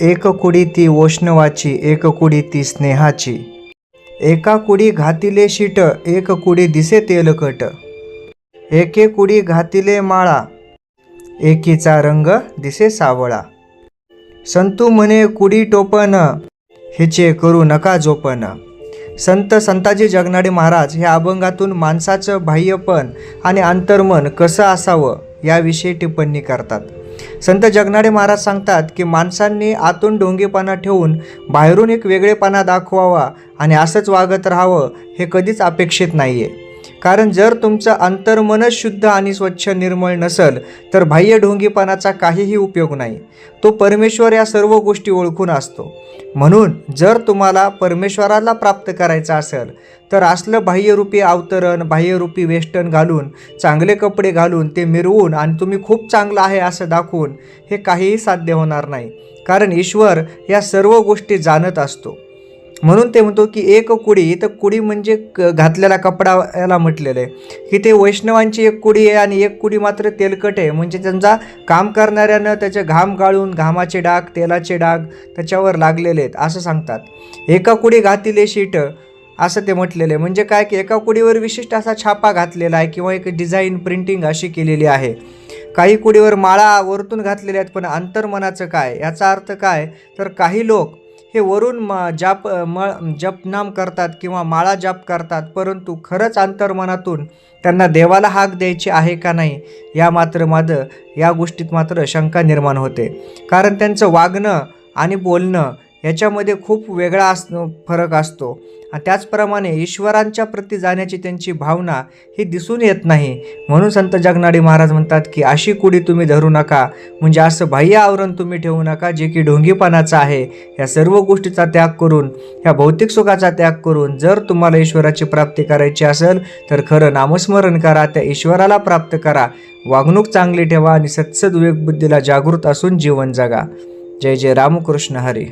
एक कुडी ती वैष्णवाची, एक कुडी ती स्नेहाची. एका कुडी घातिले शीट, एक कुडी दिसे तेलकट. एके कुडी घातिले माळा, एकीचा रंग दिसे सावळा. संतू म्हणे कुडी टोपण, हिचे करू नका जोपन. संत संताजी जगनाडे महाराज हे अभंगातून माणसाचं बाह्यपण आणि अंतर्मन कसं असावं याविषयी टिप्पणी करतात. संत जगनाडे महाराज सांगतात की माणसांनी आतून ढोंगीपणा ठेवून बाहेरून एक वेगळेपणा दाखवावा आणि असंच वागत राहावं हे कधीच अपेक्षित नाही आहे. कारण जर तुमचं अंतर्मनच शुद्ध आणि स्वच्छ निर्मळ नसेल तर बाह्य ढोंगीपणाचा काहीही उपयोग नाही. तो परमेश्वर या सर्व गोष्टी ओळखून असतो. म्हणून जर तुम्हाला परमेश्वराला प्राप्त करायचं असेल तर असलं बाह्यरूपी अवतरण, बाह्यरूपी वेष्टन घालून, चांगले कपडे घालून, ते मिरवून आणि तुम्ही खूप चांगलं आहे असं दाखवून हे काहीही साध्य होणार नाही. कारण ईश्वर या सर्व गोष्टी जाणत असतो. म्हणून ते म्हणतो की एक कुडी, इथं कुडी म्हणजे घातलेला कपडा याला म्हटलेलं आहे की ते वैष्णवांची एक कुडी आहे आणि एक कुडी मात्र तेलकट आहे. म्हणजे त्यांचा काम करणाऱ्यानं त्याचे घाम गाळून घामाचे डाग, तेलाचे डाग त्याच्यावर लागलेले आहेत असं सांगतात. एका कुडी घातिले शीट असं ते म्हटलेलं आहे. म्हणजे काय की एका कुडीवर विशिष्ट असा छापा घातलेला आहे किंवा एक डिझाईन, प्रिंटिंग अशी केलेली आहे. काही कुडीवर माळा वरतून घातलेल्या आहेत, पण अंतर्मनाचं काय, याचा अर्थ काय तर काही लोक हे वरून जपनाम करतात किंवा माळा जाप करतात, परंतु खरंच अंतर्मनातून त्यांना देवाला हाक द्यायची आहे का नाही या गोष्टीत मात्र शंका निर्माण होते. कारण त्यांचं वागणं आणि बोलणं याच्यामध्ये खूप वेगळा फरक असतो. त्याचप्रमाणे ईश्वरांच्या प्रती जाण्याची त्यांची भावना ही दिसून येत नाही. म्हणून संत जगनाडे महाराज म्हणतात की अशी कुडी तुम्ही धरू नका, म्हणजे असं बाह्य आवरण तुम्ही ठेवू नका जे की ढोंगीपणाचं आहे. या सर्व गोष्टीचा त्याग करून, ह्या भौतिक सुखाचा त्याग करून जर तुम्हाला ईश्वराची प्राप्ती करायची असेल तर खरं नामस्मरण करा, त्या ईश्वराला प्राप्त करा, वागणूक चांगली ठेवा आणि सत्सद विवेक बुद्धीला जागृत असून जीवन जगा. जय जय रामकृष्ण हरी.